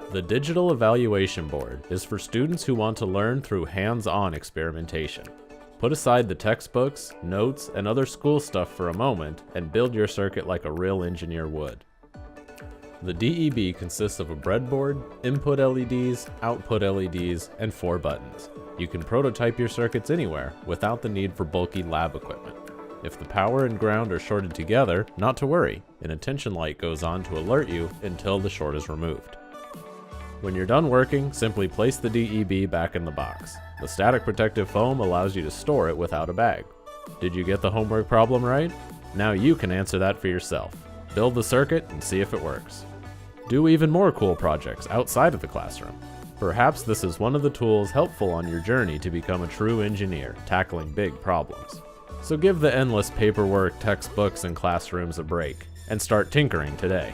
The Digital Evaluation Board is for students who want to learn through hands-on experimentation. Put aside the textbooks, notes, and other school stuff for a moment and build your circuit like a real engineer would. The DEB consists of a breadboard, input LEDs, output LEDs, and 4 buttons. You can prototype your circuits anywhere without the need for bulky lab equipment. If the power and ground are shorted together, not to worry, an attention light goes on to alert you until the short is removed. When you're done working, simply place the DEB back in the box. The static protective foam allows you to store it without a bag. Did you get the homework problem right? Now you can answer that for yourself. Build the circuit and see if it works. Do even more cool projects outside of the classroom. Perhaps this is one of the tools helpful on your journey to become a true engineer, tackling big problems. So give the endless paperwork, textbooks, and classrooms a break, and start tinkering today.